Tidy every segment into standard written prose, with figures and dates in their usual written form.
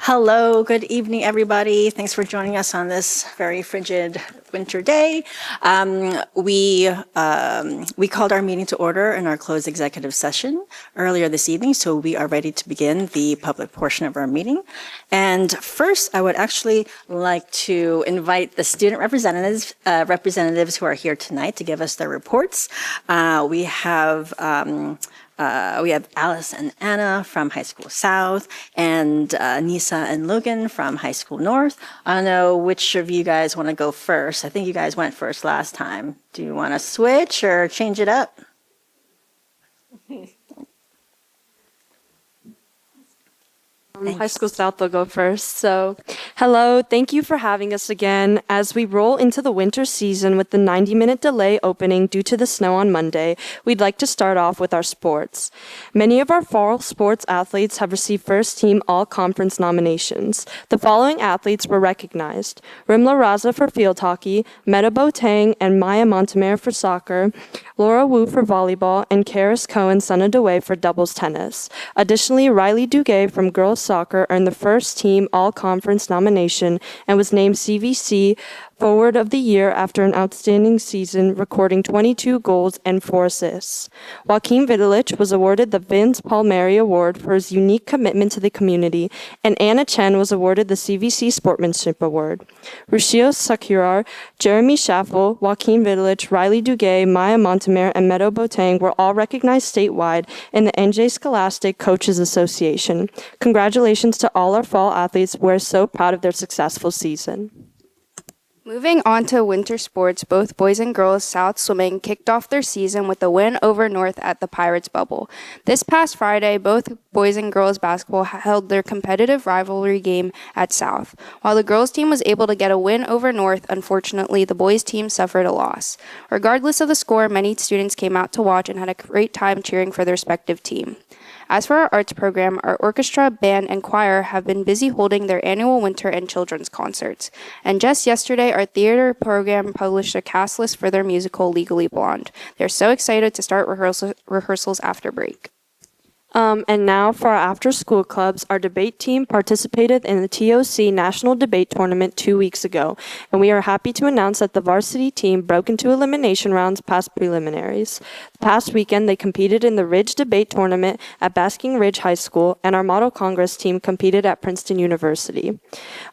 Hello, good evening, everybody. Thanks for joining us on this very frigid winter day. We called our meeting to order in our closed executive session earlier this evening, so we are ready to begin the public portion of our meeting. And first, I would actually like to invite the student representatives who are here tonight to give us their reports. We have Alice and Anna from High School South and Nisa and Logan from High School North. I don't know which of you guys want to go first. I think you guys went first last time. Do you want to switch or change it up? High School South will go first. So, hello, thank you for having us again. As we roll into the winter season with the 90-minute delay opening due to the snow on Monday, we'd like to start off with our sports. Many of our fall sports athletes have received first-team all-conference nominations. The following athletes were recognized: Rimla Raza for field hockey, Meta Boateng and Maya Montemare for soccer, Laura Wu for volleyball, and Karis Cohen Sana DeWay for doubles tennis. Additionally, Riley Duguay from girls soccer earned the first team all-conference nomination and was named CVC Forward of the Year after an outstanding season, recording 22 goals and 4 assists. Joaquin Vidalich was awarded the Vince Palmieri Award for his unique commitment to the community, and Anna Chen was awarded the CVC Sportsmanship Award. Rushio Sakurar, Jeremy Schaffel, Joaquin Vidalich, Riley Duguay, Maya Montemare, and Meadow Boateng were all recognized statewide in the NJ Scholastic Coaches Association. Congratulations to all our fall athletes. We're so proud of their successful season. Moving on to winter sports, both boys and girls South Swimming kicked off their season with a win over North at the Pirates Bubble. This past Friday, both boys and girls basketball held their competitive rivalry game at South. While the girls team was able to get a win over North, unfortunately, the boys team suffered a loss. Regardless of the score, many students came out to watch and had a great time cheering for their respective team. As for our arts program, our orchestra, band, and choir have been busy holding their annual winter and children's concerts. And just yesterday, our theater program published a cast list for their musical Legally Blonde. They're so excited to start rehearsals after break. And now for our after-school clubs, our debate team participated in the TOC National Debate Tournament 2 weeks ago, and we are happy to announce that the varsity team broke into elimination rounds past preliminaries. The past weekend, they competed in the Ridge Debate Tournament at Basking Ridge High School, and our Model Congress team competed at Princeton University.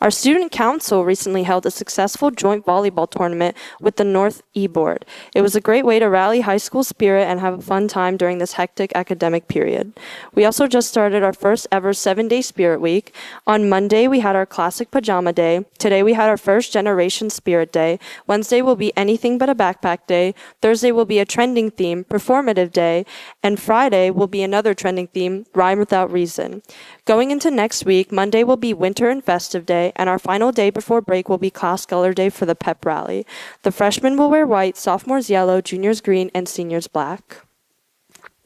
Our student council recently held a successful joint volleyball tournament with the North E-Board. It was a great way to rally high school spirit and have a fun time during this hectic academic period. We also just started our first ever 7-day Spirit Week. On Monday, we had our Classic Pajama Day. Today, we had our first Generation Spirit Day. Wednesday will be Anything But a Backpack Day. Thursday will be a trending theme, Performative Day. And Friday will be another trending theme, Rhyme Without Reason. Going into next week, Monday will be Winter and Festive Day, and our final day before break will be Class Color Day for the pep rally. The freshmen will wear white, sophomores yellow, juniors green, and seniors black.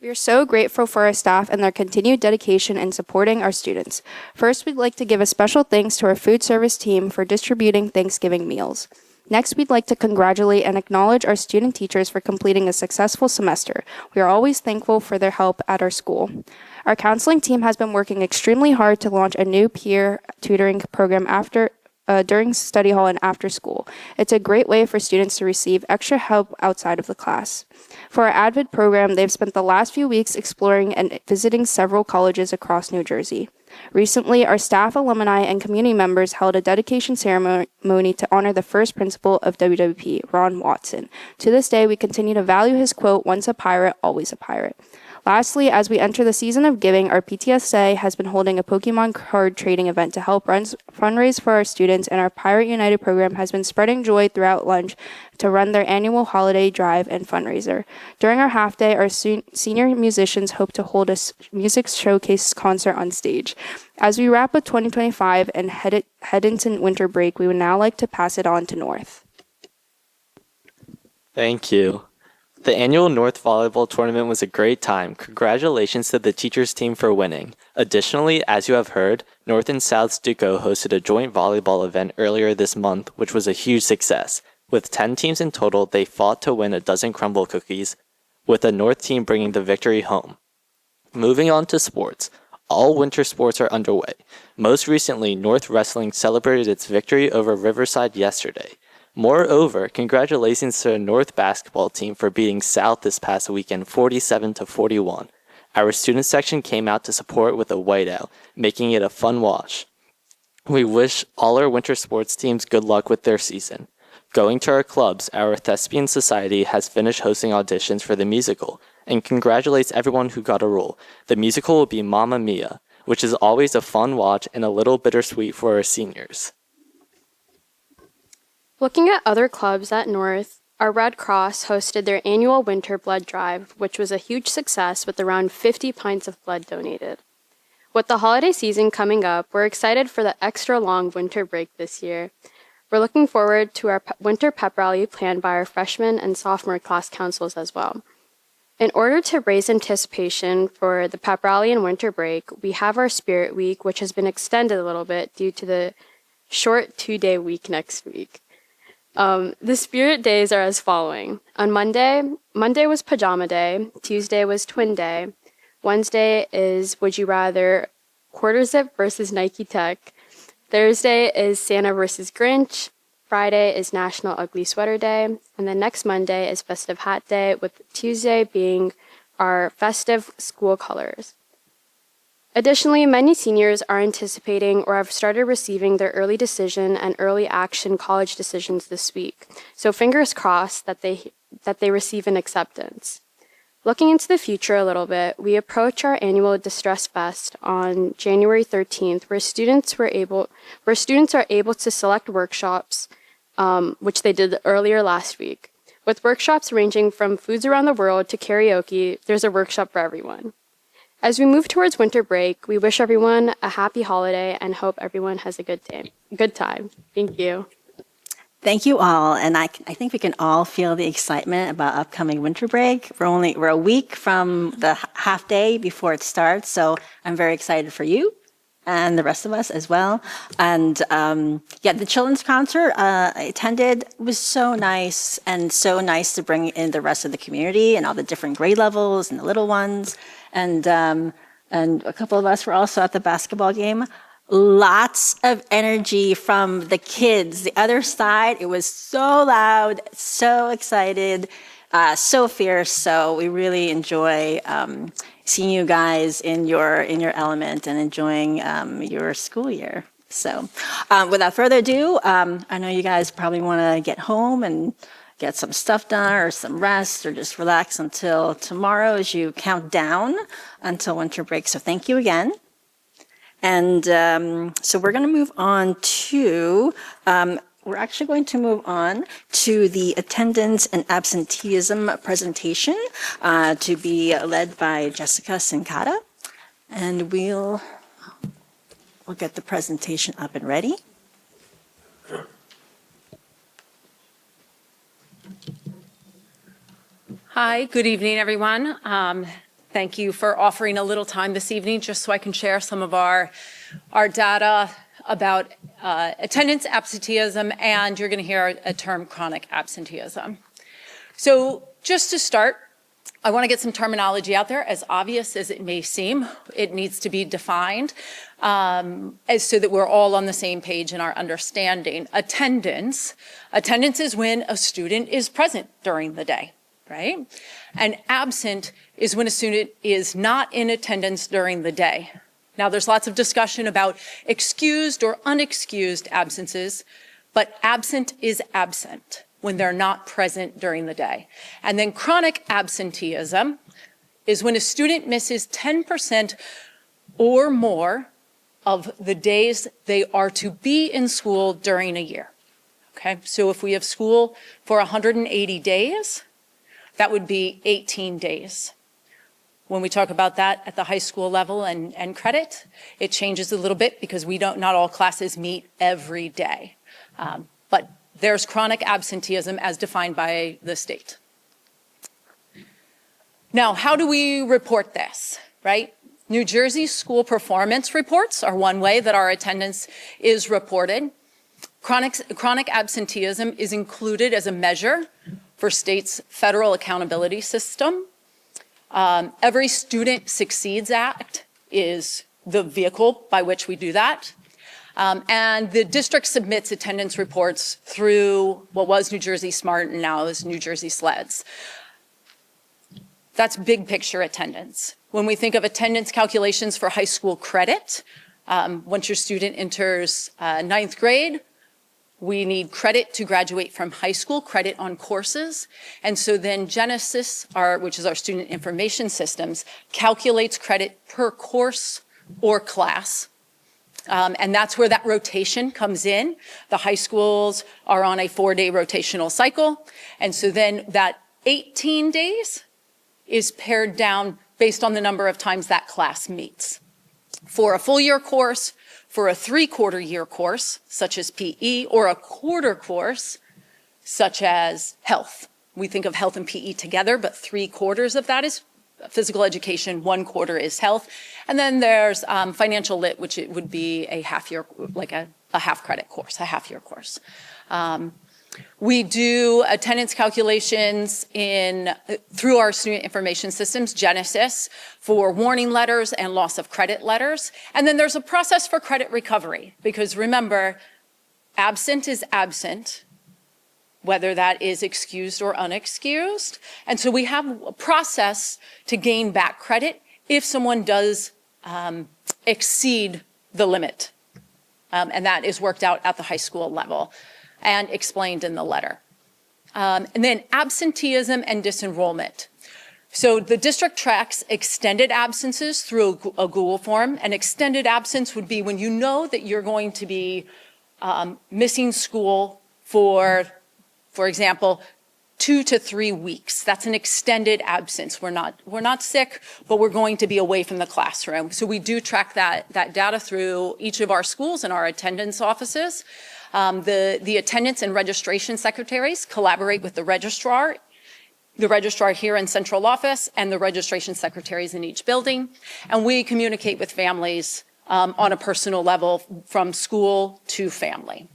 We are so grateful for our staff and their continued dedication in supporting our students. First, we'd like to give a special thanks to our food service team for distributing Thanksgiving meals. Next, we'd like to congratulate and acknowledge our student teachers for completing a successful semester. We are always thankful for their help at our school. Our counseling team has been working extremely hard to launch a new peer tutoring program during study hall and after school. It's a great way for students to receive extra help outside of the class. For our ADVID program, they've spent the last few weeks exploring and visiting several colleges across New Jersey. Recently, our staff, alumni, and community members held a dedication ceremony to honor the first principal of WWP, Ron Watson. To this day, we continue to value his quote, "Once a pirate, always a pirate." Lastly, as we enter the season of giving, our PTSA has been holding a Pokemon card trading event to help fundraise for our students, and our Pirate United program has been spreading joy throughout lunch to run their annual holiday drive and fundraiser. During our half day, our senior musicians hope to hold a music showcase concert on stage. As we wrap up 2025 and head into winter break, we would now like to pass it on to North. Thank you. The annual North Volleyball Tournament was a great time. Congratulations to the teachers team for winning. Additionally, as you have heard, North and South Stuco hosted a joint volleyball event earlier this month, which was a huge success. With 10 teams in total, they fought to win a dozen crumble cookies, with the North team bringing the victory home. Moving on to sports. all winter sports are underway. Most recently, North Wrestling celebrated its victory over Riverside yesterday. Moreover, congratulations to the North basketball team for beating South this past weekend 47-41. Our student section came out to support with a whiteout, making it a fun watch. We wish all our winter sports teams good luck with their season. Going to our clubs, our Thespian Society has finished hosting auditions for the musical and congratulates everyone who got a role. The musical will be Mamma Mia, which is always a fun watch and a little bittersweet for our seniors. Looking at other clubs at North, our Red Cross hosted their annual winter blood drive, which was a huge success with around 50 pints of blood donated. With the holiday season coming up, we're excited for the extra long winter break this year. We're looking forward to our winter pep rally planned by our freshman and sophomore class councils as well. In order to raise anticipation for the pep rally and winter break, we have our Spirit Week, which has been extended a little bit due to the short 2-day week next week. The Spirit days are as following. On Monday was Pajama Day, Tuesday was Twin Day, Wednesday is Would You Rather Quarter Zip versus Nike Tech, Thursday is Santa versus Grinch, Friday is National Ugly Sweater Day, and then next Monday is Festive Hat Day, with Tuesday being our festive school colors. Additionally, many seniors are anticipating or have started receiving their early decision and early action college decisions this week, so fingers crossed that they receive an acceptance. Looking into the future a little bit, we approach our annual Distress Fest on January 13th, where students are able to select workshops, which they did earlier last week. With workshops ranging from foods around the world to karaoke, there's a workshop for everyone. As we move towards winter break, we wish everyone a happy holiday and hope everyone has a good time. Thank you. Thank you all, and I think we can all feel the excitement about upcoming winter break. We're a week from the half day before it starts, so I'm very excited for you and the rest of us as well. And the children's concert I attended was so nice, and so nice to bring in the rest of the community and all the different grade levels and the little ones. And a couple of us were also at the basketball game. Lots of energy from the kids. The other side, it was so loud, so excited, so fierce. So we really enjoy seeing you guys in your element and enjoying your school year. So without further ado, I know you guys probably want to get home and get some stuff done or some rest or just relax until tomorrow as you count down until winter break. So thank you again. And so we're going to move on to, we're actually going to move on to the attendance and absenteeism presentation to be led by Jessica Sincata. And we'll get the presentation up and ready. Hi, good evening, everyone. Thank you for offering a little time this evening just so I can share some of our data about attendance absenteeism, and you're going to hear a term, chronic absenteeism. So just to start, I want to get some terminology out there. As obvious as it may seem, it needs to be defined so that we're all on the same page in our understanding. Attendance is when a student is present during the day, right? And absent is when a student is not in attendance during the day. Now, there's lots of discussion about excused or unexcused absences, but absent is absent when they're not present during the day. And then chronic absenteeism is when a student misses 10% or more of the days they are to be in school during a year. Okay, so if we have school for 180 days, that would be 18 days. When we talk about that at the high school level and credit, it changes a little bit because not all classes meet every day. But there's chronic absenteeism as defined by the state. Now, how do we report this, right? New Jersey school performance reports are one way that our attendance is reported. Chronic absenteeism is included as a measure for state's federal accountability system. Every Student Succeeds Act is the vehicle by which we do that. And the district submits attendance reports through what was New Jersey Smart and now is New Jersey Sleds. That's big picture attendance. When we think of attendance calculations for high school credit, once your student enters ninth grade, we need credit to graduate from high school, credit on courses. And so then Genesis, which is our student information systems, calculates credit per course or class. And that's where that rotation comes in. The high schools are on a 4-day rotational cycle. And so then that 18 days is pared down based on the number of times that class meets. For a full year course, for a 3/4 year course, such as PE, or a quarter course, such as health. We think of health and PE together, but 3/4 of that is physical education, 1/4 is health. And then there's financial lit, which it would be a half year, like a half credit course, a half year course. We do attendance calculations through our student information systems, Genesis, for warning letters and loss of credit letters. And then there's a process for credit recovery, because remember, absent is absent, whether that is excused or unexcused. And so we have a process to gain back credit if someone does exceed the limit. And that is worked out at the high school level and explained in the letter. And then absenteeism and disenrollment. So the district tracks extended absences through a Google form. An extended absence would be when you know that you're going to be missing school for example, 2 to 3 weeks. That's an extended absence. We're not sick, but we're going to be away from the classroom. So we do track that data through each of our schools and our attendance offices. The attendance and registration secretaries collaborate with the registrar here in central office, and the registration secretaries in each building. And we communicate with families on a personal level from school to family.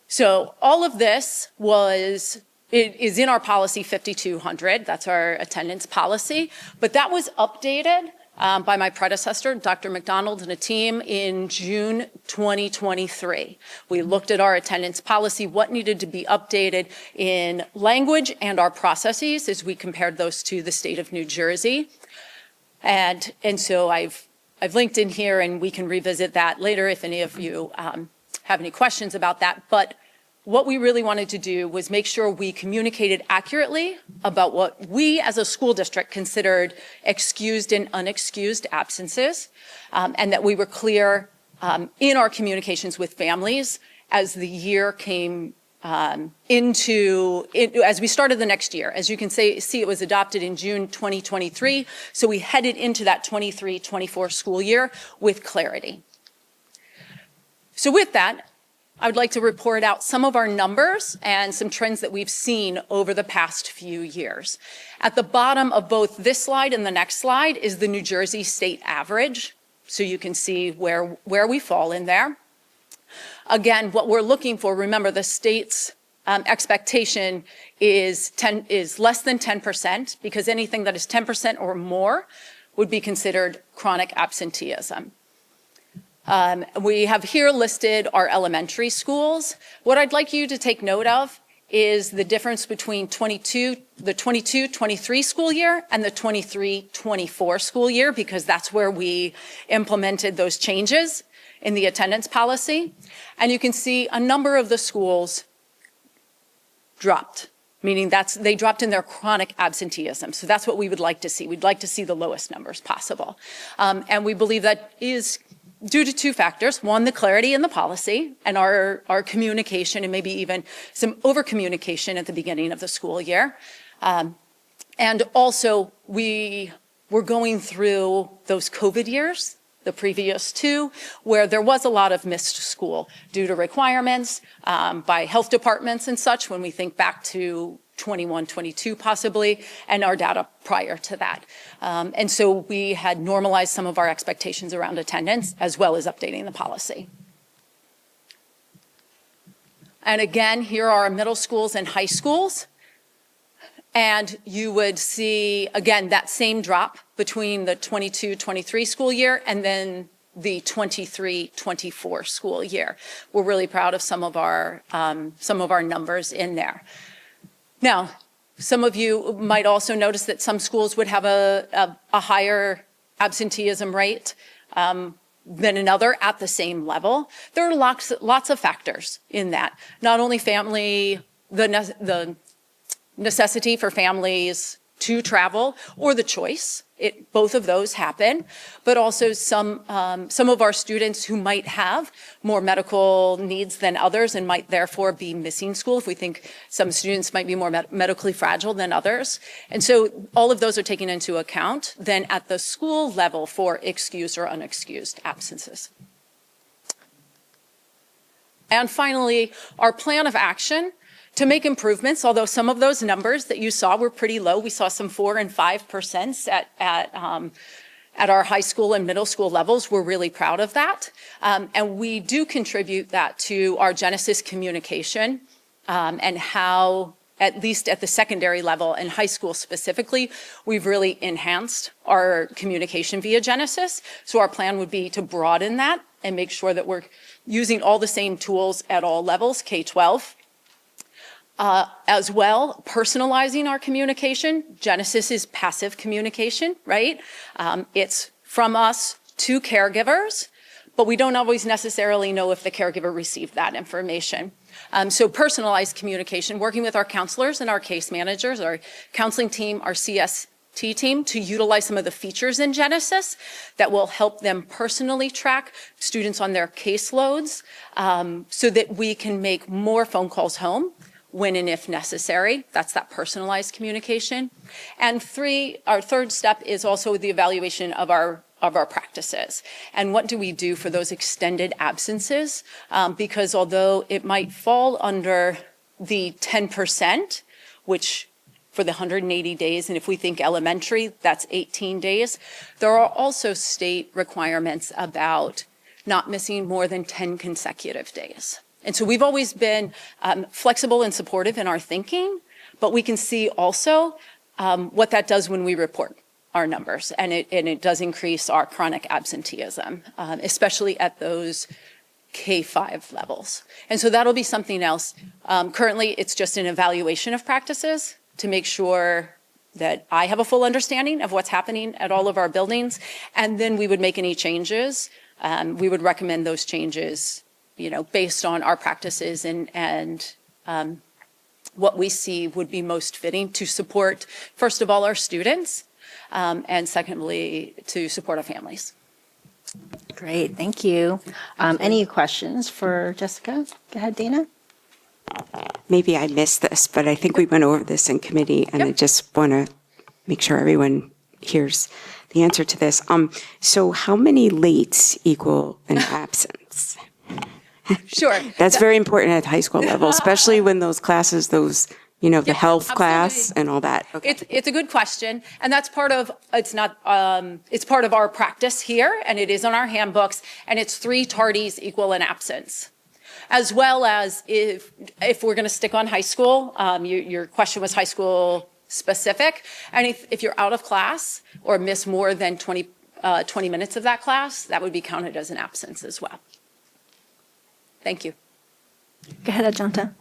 So all of this is in our policy 5200. That's our attendance policy. But that was updated by my predecessor, Dr. McDonald, and a team in June 2023. We looked at our attendance policy, what needed to be updated in language and our processes as we compared those to the state of New Jersey. And so I've linked in here, and we can revisit that later if any of you have any questions about that. But what we really wanted to do was make sure we communicated accurately about what we as a school district considered excused and unexcused absences, and that we were clear in our communications with families as the year came as we started the next year. As you can see, it was adopted in June 2023, so we headed into that 23-24 school year with clarity. So with that, I would like to report out some of our numbers and some trends that we've seen over the past few years. At the bottom of both this slide and the next slide is the New Jersey state average, so you can see where we fall in there. Again, what we're looking for, remember the state's expectation is less than 10%, because anything that is 10% or more would be considered chronic absenteeism. We have here listed our elementary schools. What I'd like you to take note of is the difference between the 22-23 school year and the 23-24 school year, because that's where we implemented those changes in the attendance policy. And you can see a number of the schools dropped, meaning they dropped in their chronic absenteeism. So that's what we would like to see. We'd like to see the lowest numbers possible. And we believe that is due to two factors. One, the clarity in the policy and our communication, and maybe even some over-communication at the beginning of the school year. And also, we were going through those COVID years, the previous two, where there was a lot of missed school due to requirements by health departments and such, when we think back to 21, 22 possibly, and our data prior to that. And so we had normalized some of our expectations around attendance, as well as updating the policy. And again, here are our middle schools and high schools. And you would see, again, that same drop between the 22-23 school year and then the 23-24 school year. We're really proud of some of our numbers in there. Now, some of you might also notice that some schools would have a higher absenteeism rate than another at the same level. There are lots of factors in that. Not only family, the necessity for families to travel or the choice. Both of those happen, but also some of our students who might have more medical needs than others and might therefore be missing school if we think some students might be more medically fragile than others. And so all of those are taken into account then at the school level for excused or unexcused absences. And finally, our plan of action to make improvements, although some of those numbers that you saw were pretty low. We saw some 4% and 5% at our high school and middle school levels. We're really proud of that. And we do contribute that to our Genesis communication and how, at least at the secondary level and high school specifically, we've really enhanced our communication via Genesis. So our plan would be to broaden that and make sure that we're using all the same tools at all levels, K-12. As well, personalizing our communication. Genesis is passive communication, right? It's from us to caregivers, but we don't always necessarily know if the caregiver received that information. So personalized communication, working with our counselors and our case managers, our counseling team, our CST team to utilize some of the features in Genesis that will help them personally track students on their caseloads so that we can make more phone calls home when and if necessary. That's that personalized communication. And our third step is also the evaluation of our practices. And what do we do for those extended absences? Because although it might fall under the 10%, which for the 180 days, and if we think elementary, that's 18 days, there are also state requirements about not missing more than 10 consecutive days. And so we've always been flexible and supportive in our thinking, but we can see also what that does when we report our numbers, and it does increase our chronic absenteeism, especially at those K-5 levels. And so that'll be something else. Currently, it's just an evaluation of practices to make sure that I have a full understanding of what's happening at all of our buildings, and then we would make any changes. We would recommend those changes based on our practices and what we see would be most fitting to support, first of all, our students, and secondly, to support our families. Great, thank you. Any questions for Jessica? Go ahead, Dana. Maybe I missed this, but I think we went over this in committee, and I just want to make sure everyone hears the answer to this. So how many lates equal an absence? Sure. That's very important at the high school level, especially when those classes, the health class and all that. Okay. It's a good question, and that's part of, it's part of our practice here, and it is on our handbooks, and it's 3 tardies equal an absence. As well as if we're going to stick on high school, your question was high school specific, and if you're out of class or miss more than 20 minutes of that class, that would be counted as an absence as well. Thank you. Go ahead, Ajanta.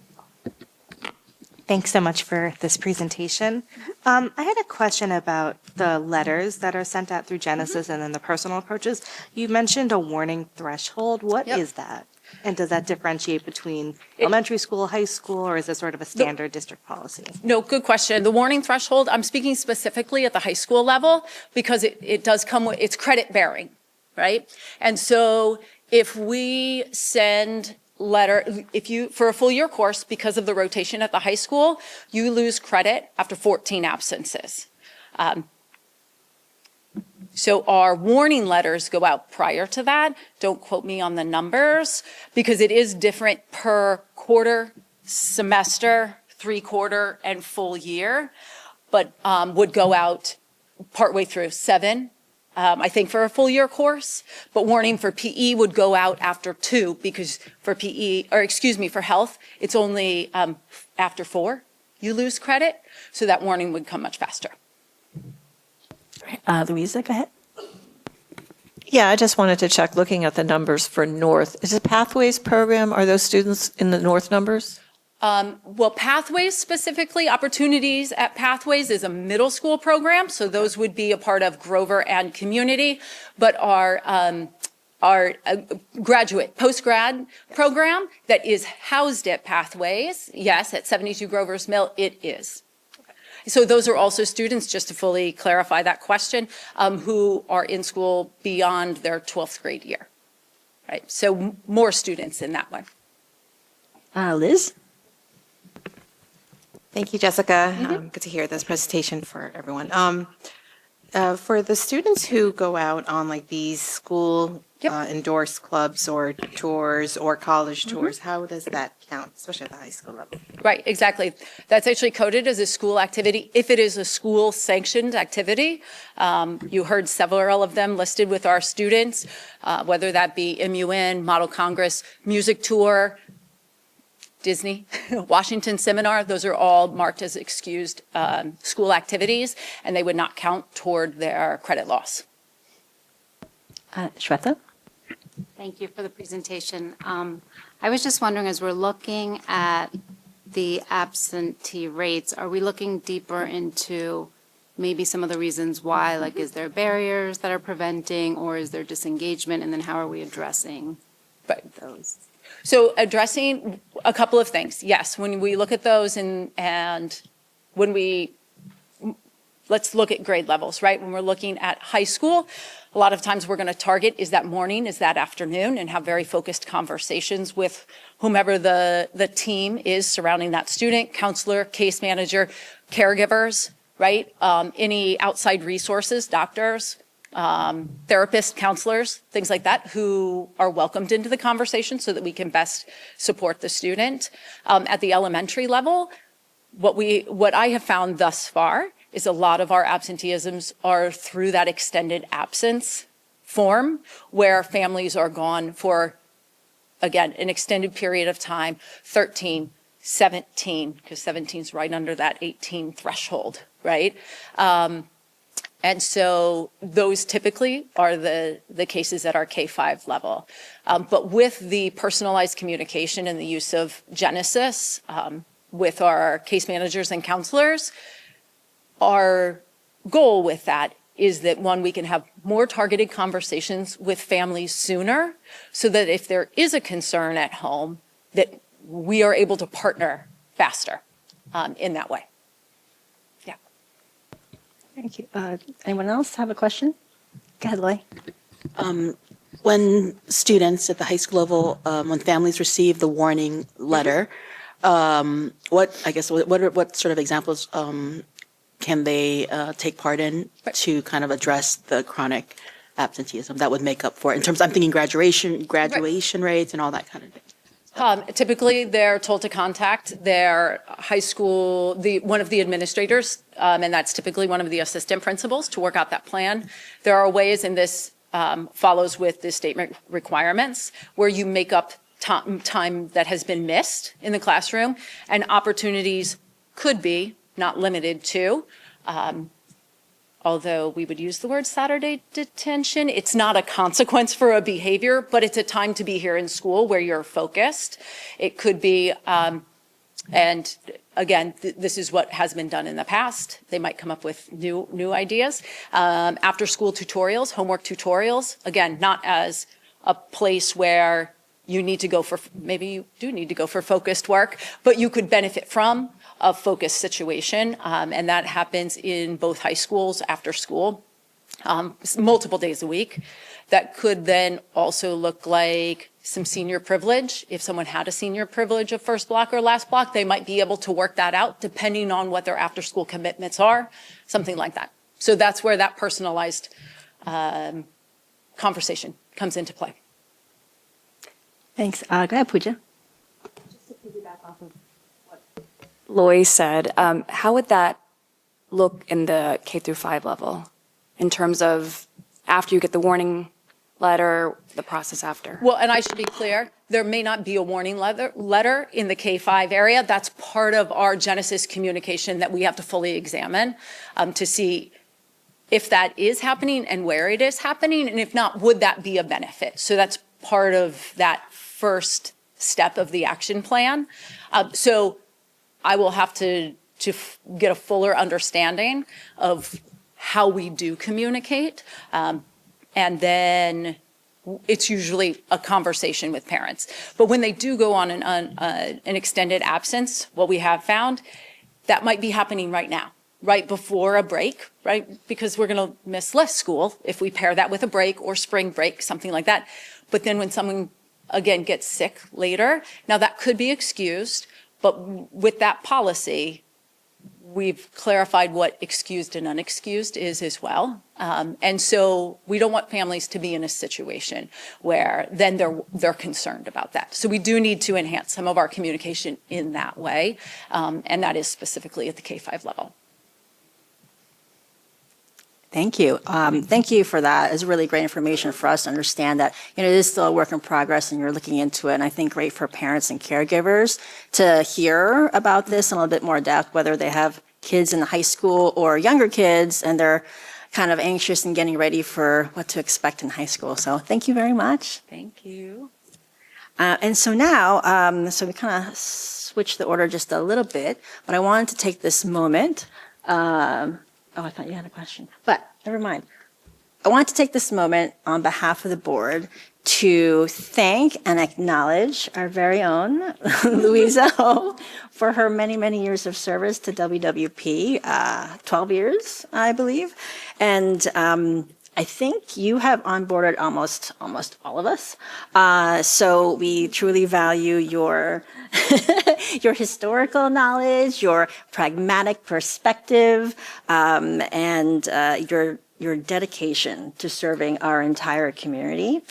Thanks so much for this presentation. I had a question about the letters that are sent out through Genesis and then the personal approaches. You mentioned a warning threshold. What is that? And does that differentiate between elementary school, high school, or is it sort of a standard district policy? No, good question. The warning threshold, I'm speaking specifically at the high school level because it does come with, it's credit bearing, right? And so if we send for a full year course, because of the rotation at the high school, you lose credit after 14 absences. So our warning letters go out prior to that. Don't quote me on the numbers because it is different per quarter, semester, 3/4, and full year, but would go out partway through 7. I think for a full year course, but warning for PE would go out after 2 because for for health, it's only after 4. you lose credit, so that warning would come much faster. Louisa, go ahead. Yeah, I just wanted to check, looking at the numbers for North. Is it Pathways program? Are those students in the North numbers? Well, Pathways specifically, Opportunities at Pathways is a middle school program, so those would be a part of Grover and Community, but our graduate, post-grad program that is housed at Pathways, yes, at 72 Grover's Mill, it is. So those are also students, just to fully clarify that question, who are in school beyond their 12th grade year, right? So more students in that one. Liz? Thank you, Jessica. Good to hear this presentation for everyone. For the students who go out on like these school endorsed clubs or tours or college tours, how does that count, especially at the high school level? Right, exactly. That's actually coded as a school activity. If it is a school sanctioned activity, you heard several of them listed with our students, whether that be MUN, Model Congress, music tour, Disney, Washington seminar, those are all marked as excused school activities, and they would not count toward their credit loss. Shweta? Thank you for the presentation. I was just wondering, as we're looking at the absentee rates, are we looking deeper into maybe some of the reasons why? Like, is there barriers that are preventing, or is there disengagement? And then how are we addressing those? So addressing a couple of things. Yes, when we look at those and when let's look at grade levels, right? When we're looking at high school, a lot of times we're going to target, is that morning, is that afternoon, and have very focused conversations with whomever the team is surrounding that student, counselor, case manager, caregivers, right? Any outside resources, doctors, therapists, counselors, things like that, who are welcomed into the conversation so that we can best support the student. At the elementary level, what I have found thus far is a lot of our absenteeisms are through that extended absence form, where families are gone for, again, an extended period of time, 13, 17, because 17 is right under that 18 threshold, right? And so those typically are the cases at our K-5 level. But with the personalized communication and the use of Genesis with our case managers and counselors, our goal with that is that, one, we can have more targeted conversations with families sooner, so that if there is a concern at home, that we are able to partner faster in that way. Thank you. Anyone else have a question? Go ahead, Lily. When students at the high school level, when families receive the warning letter, what sort of examples can they take part in to kind of address the chronic absenteeism that would make up for it? In terms, I'm thinking graduation rates and all that kind of thing. Typically, they're told to contact their high school, one of the administrators, and that's typically one of the assistant principals, to work out that plan. There are ways, and this follows with the statement requirements, where you make up time that has been missed in the classroom, and opportunities could be, not limited to, although we would use the word Saturday detention, it's not a consequence for a behavior, but it's a time to be here in school where you're focused. It could be, and again, this is what has been done in the past. They might come up with new ideas. After school tutorials, homework tutorials, again, not as a place where you need to go for, maybe you do need to go for focused work, but you could benefit from a focused situation, and that happens in both high schools, after school, multiple days a week. That could then also look like some senior privilege. If someone had a senior privilege of first block or last block, they might be able to work that out depending on what their after school commitments are, something like that. So that's where that personalized conversation comes into play. Thanks. Go ahead, Pooja. Loy said, how would that look in the K through 5 level in terms of after you get the warning letter, the process after? Well, and I should be clear, there may not be a warning letter in the K-5 area. That's part of our Genesis communication that we have to fully examine to see if that is happening and where it is happening, and if not, would that be a benefit? So that's part of that first step of the action plan. So I will have to get a fuller understanding of how we do communicate, and then it's usually a conversation with parents. But when they do go on an extended absence, what we have found, that might be happening right now, right before a break, right? Because we're going to miss less school if we pair that with a break or spring break, something like that. But then when someone, again, gets sick later, now that could be excused, but with that policy, we've clarified what excused and unexcused is as well. And so we don't want families to be in a situation where then they're concerned about that. So we do need to enhance some of our communication in that way, and that is specifically at the K-5 level. Thank you. Thank you for that. It's really great information for us to understand that, it is still a work in progress and you're looking into it. And I think great for parents and caregivers to hear about this in a little bit more depth, whether they have kids in high school or younger kids and they're kind of anxious and getting ready for what to expect in high school. So thank you very much. Thank you. And so now, so we kind of switched the order just a little bit, but I wanted to take this moment. Oh, I thought you had a question, but never mind. I want to take this moment on behalf of the board to thank and acknowledge our very own Louisa Ho for her many, many years of service to WWP, 12 years, I believe. And I think you have onboarded almost all of us. So we truly value your your historical knowledge, your pragmatic perspective, and your dedication to serving our entire community.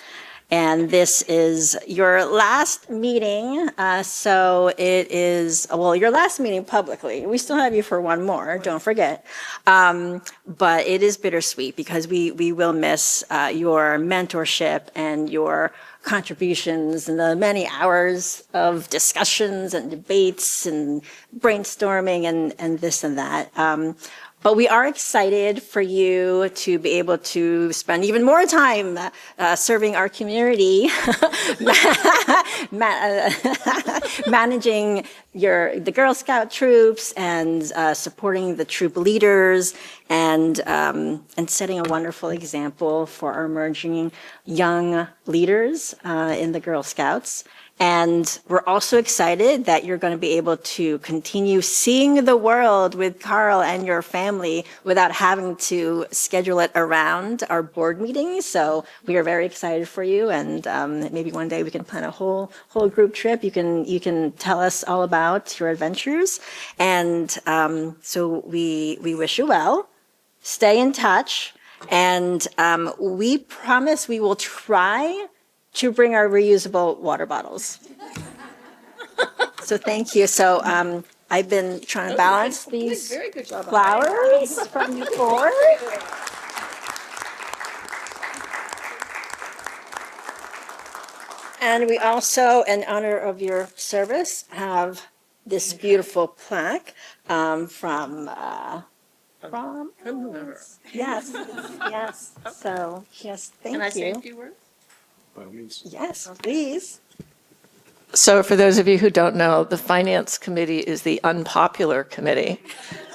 And this is your last meeting, so it is, well, your last meeting publicly. We still have you for one more, don't forget. But it is bittersweet because we will miss your mentorship and your contributions and the many hours of discussions and debates and brainstorming and this and that. But we are excited for you to be able to spend even more time serving our community, managing the Girl Scout troops and supporting the troop leaders and setting a wonderful example for our emerging young leaders in the Girl Scouts. And we're also excited that you're going to be able to continue seeing the world with Carl and your family without having to schedule it around our board meetings. So we are very excited for you, and maybe one day we can plan a whole group trip. You can tell us all about your adventures, and so we wish you well. Stay in touch, and we promise we will try to bring our reusable water bottles. So thank you. So I've been trying to balance these flowers from the board. And we also, in honor of your service, have this beautiful plaque from yes. So yes, thank you. Can I say a few words? Yes, please. So for those of you who don't know, the Finance Committee is the unpopular committee,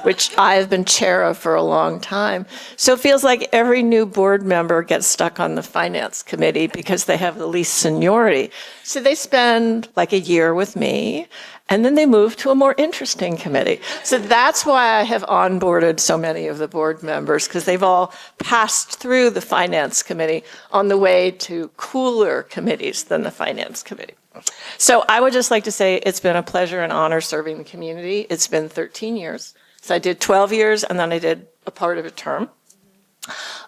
which I've been chair of for a long time. So it feels like every new board member gets stuck on the Finance Committee because they have the least seniority. So they spend like a year with me, and then they move to a more interesting committee. So that's why I have onboarded so many of the board members, because they've all passed through the Finance Committee on the way to cooler committees than the Finance Committee. So I would just like to say it's been a pleasure and honor serving the community. It's been 13 years. So I did 12 years, and then I did a part of a term.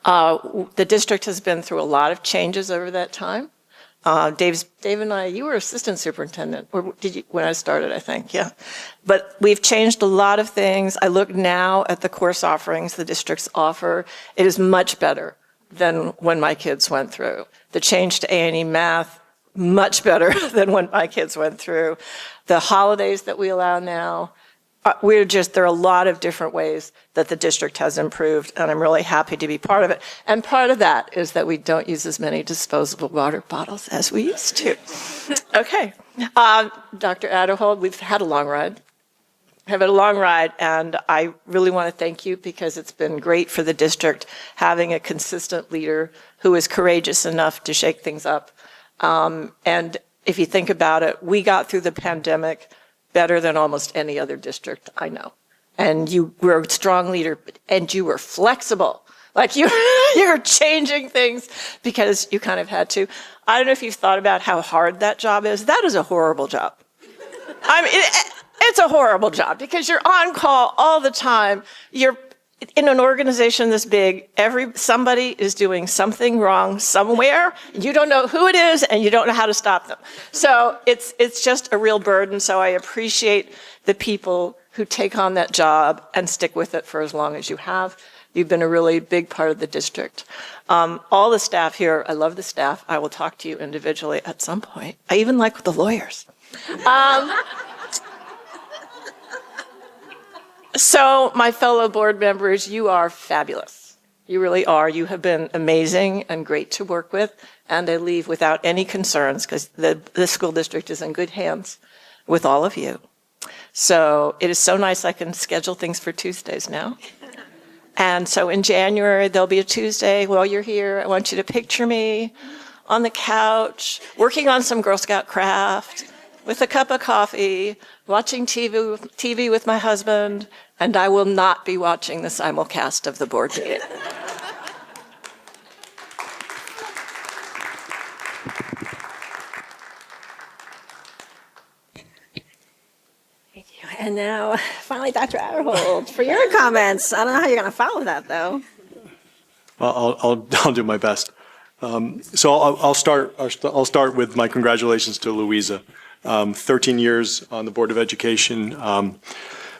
The district has been through a lot of changes over that time. Dave and I, you were assistant superintendent, or did you, when I started, I think, yeah. But we've changed a lot of things. I look now at the course offerings the districts offer. It is much better than when my kids went through. The change to A&E math much better than when my kids went through. The holidays that we allow now, there are a lot of different ways that the district has improved, and I'm really happy to be part of it. And part of that is that we don't use as many disposable water bottles as we used to. Okay. Dr. Adderhold, we've had a long ride. And I really want to thank you because it's been great for the district having a consistent leader who is courageous enough to shake things up. And if you think about it, we got through the pandemic better than almost any other district I know. And you were a strong leader, and you were flexible. Like you're changing things because you kind of had to. I don't know if you've thought about how hard that job is. That is a horrible job. I mean, it's a horrible job because you're on call all the time. You're in an organization this big. Somebody is doing something wrong somewhere. You don't know who it is, and you don't know how to stop them. So it's just a real burden. So I appreciate the people who take on that job and stick with it for as long as you have. You've been a really big part of the district. All the staff here, I love the staff. I will talk to you individually at some point. I even like the lawyers. So, my fellow board members, you are fabulous. You really are. You have been amazing and great to work with, and I leave without any concerns because the school district is in good hands with all of you. So, it is so nice I can schedule things for Tuesdays now. And so in January, there'll be a Tuesday while you're here. I want you to picture me on the couch, working on some Girl Scout craft, with a cup of coffee, watching TV with my husband, and I will not be watching the simulcast of the board meeting. Thank you. And now, finally, Dr. Adderhold, for your comments. I don't know how you're going to follow that, though. Well, I'll do my best. So I'll start with my congratulations to Louisa. 13 years on the Board of Education.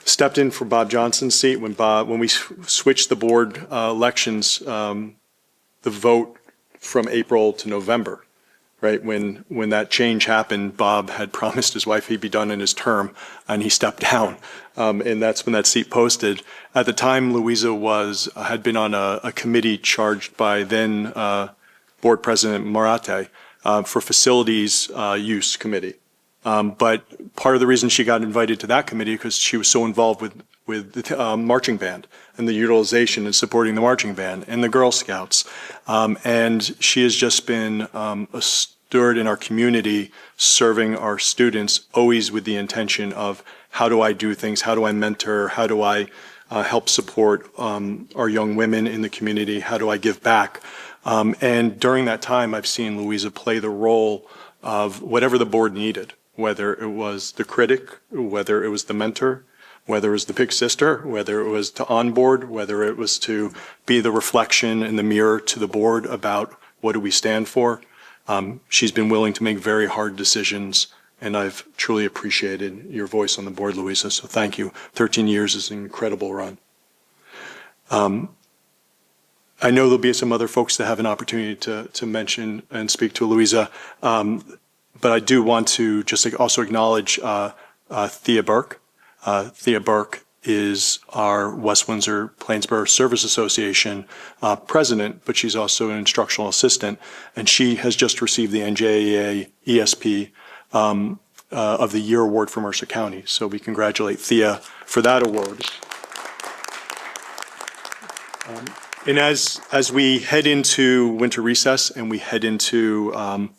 Stepped in for Bob Johnson's seat when we switched the board elections, the vote from April to November, right? When that change happened, Bob had promised his wife he'd be done in his term, and he stepped down. And that's when that seat posted. At the time, Louisa had been on a committee charged by then Board President Marate for Facilities Use Committee. But part of the reason she got invited to that committee because she was so involved with the marching band and the utilization and supporting the marching band and the Girl Scouts. And she has just been a steward in our community, serving our students, always with the intention of how do I do things, how do I mentor, how do I help support our young women in the community, how do I give back. And during that time, I've seen Louisa play the role of whatever the board needed. Whether it was the critic, whether it was the mentor, whether it was the big sister, whether it was to onboard, whether it was to be the reflection in the mirror to the board about what do we stand for. She's been willing to make very hard decisions, and I've truly appreciated your voice on the board, Louisa, so thank you. 13 years is an incredible run. I know there'll be some other folks that have an opportunity to mention and speak to Louisa. But I do want to just also acknowledge Thea Burke. Thea Burke is our West Windsor-Plainsboro Service Association president, but she's also an instructional assistant, and she has just received the NJEA ESP of the Year Award for Mercer County. So we congratulate Thea for that award. And as we head into winter recess and we head into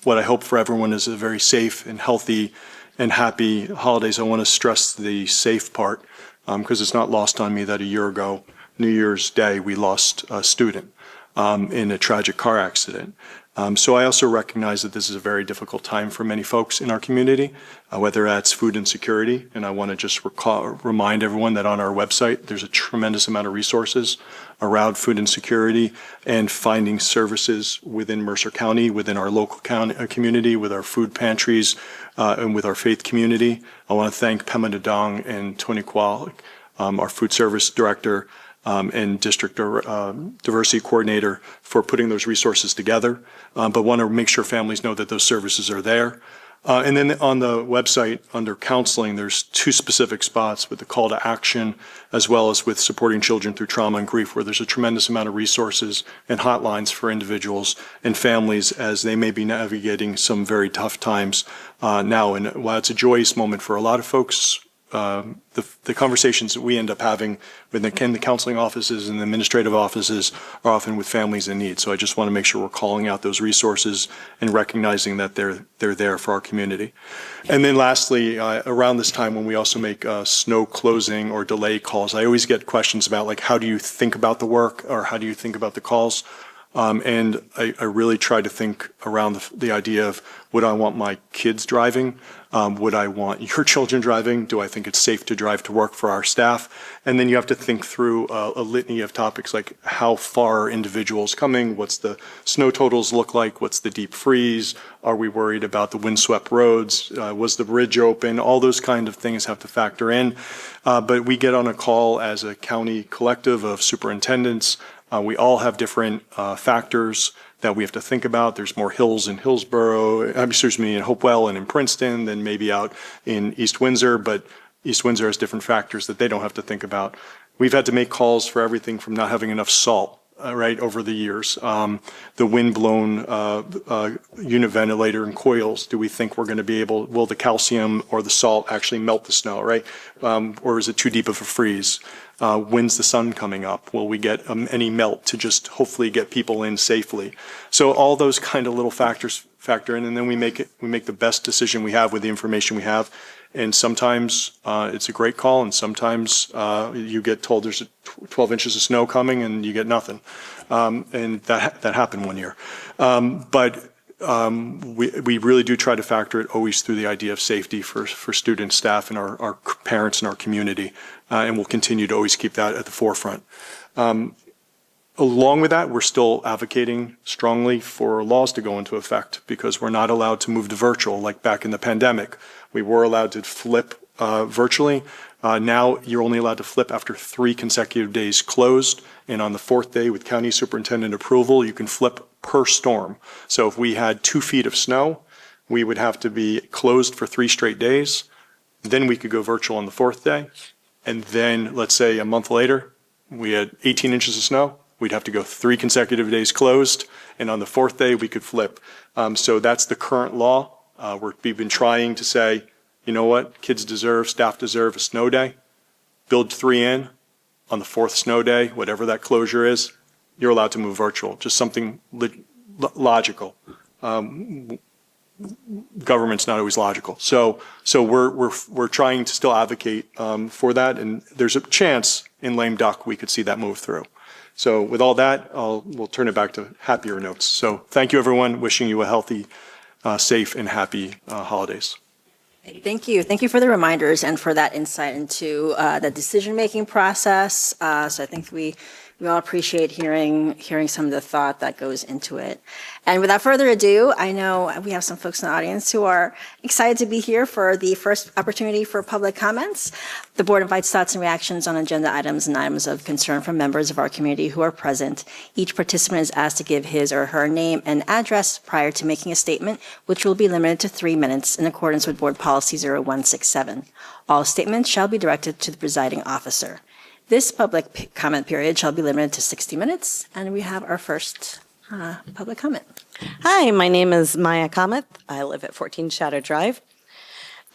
what I hope for everyone is a very safe and healthy and happy holidays, I want to stress the safe part because it's not lost on me that a year ago, New Year's Day, we lost a student in a tragic car accident. So I also recognize that this is a very difficult time for many folks in our community, whether that's food insecurity, and I want to just remind everyone that on our website, there's a tremendous amount of resources around food insecurity and finding services within Mercer County, within our local community, with our food pantries, and with our faith community. I want to thank Pema Dadong and Tony Kwalik, our food service director, and district diversity coordinator for putting those resources together, but want to make sure families know that those services are there. And then on the website, under counseling, there's 2 specific spots with the call to action, as well as with supporting children through trauma and grief, where there's a tremendous amount of resources and hotlines for individuals and families as they may be navigating some very tough times now. And while it's a joyous moment for a lot of folks, the conversations that we end up having in the counseling offices and the administrative offices are often with families in need. So I just want to make sure we're calling out those resources and recognizing that they're there for our community. And then lastly, around this time when we also make snow closing or delay calls, I always get questions about like, how do you think about the work or how do you think about the calls? And I really try to think around the idea of, would I want my kids driving? Would I want your children driving? Do I think it's safe to drive to work for our staff? And then you have to think through a litany of topics like how far are individuals coming? What's the snow totals look like? What's the deep freeze? Are we worried about the windswept roads? Was the bridge open? All those kind of things have to factor in. But we get on a call as a county collective of superintendents. We all have different factors that we have to think about. There's more hills in in Hopewell and in Princeton than maybe out in East Windsor, but East Windsor has different factors that they don't have to think about. We've had to make calls for everything from not having enough salt, right, over the years. The wind-blown unit ventilator and coils, do we think we're going to be able, will the calcium or the salt actually melt the snow, right? Or is it too deep of a freeze? When's the sun coming up? Will we get any melt to just hopefully get people in safely? So all those kind of little factors factor in, and then we make the best decision we have with the information we have. And sometimes it's a great call, and sometimes you get told there's 12 inches of snow coming, and you get nothing. And that happened one year. But we really do try to factor it always through the idea of safety for students, staff, and our parents and our community. And we'll continue to always keep that at the forefront. Along with that, we're still advocating strongly for laws to go into effect because we're not allowed to move to virtual like back in the pandemic. We were allowed to flip virtually. Now you're only allowed to flip after 3 consecutive days closed. And on the 4th day with county superintendent approval, you can flip per storm. So if we had 2 feet of snow, we would have to be closed for 3 straight days. Then we could go virtual on the 4th day. And then let's say a month later, we had 18 inches of snow. We'd have to go 3 consecutive days closed. And on the 4th day, we could flip. So that's the current law. We've been trying to say, you know what, kids deserve, staff deserve a snow day. Build 3 in. On the 4th snow day, whatever that closure is, you're allowed to move virtual. Just something logical. Government's not always logical. So we're trying to still advocate for that, and there's a chance in lame duck we could see that move through. So with all that, we'll turn it back to happier notes. So thank you, everyone. Wishing you a healthy, safe, and happy holidays. Thank you. Thank you for the reminders and for that insight into the decision-making process. So I think we all appreciate hearing some of the thought that goes into it. And without further ado, I know we have some folks in the audience who are excited to be here for the first opportunity for public comments. The board invites thoughts and reactions on agenda items and items of concern from members of our community who are present. Each participant is asked to give his or her name and address prior to making a statement, which will be limited to 3 minutes in accordance with Board Policy 0167. All statements shall be directed to the presiding officer. This public comment period shall be limited to 60 minutes, and we have our first public comment. Hi, my name is Maya Kamath. I live at 14 Shadow Drive.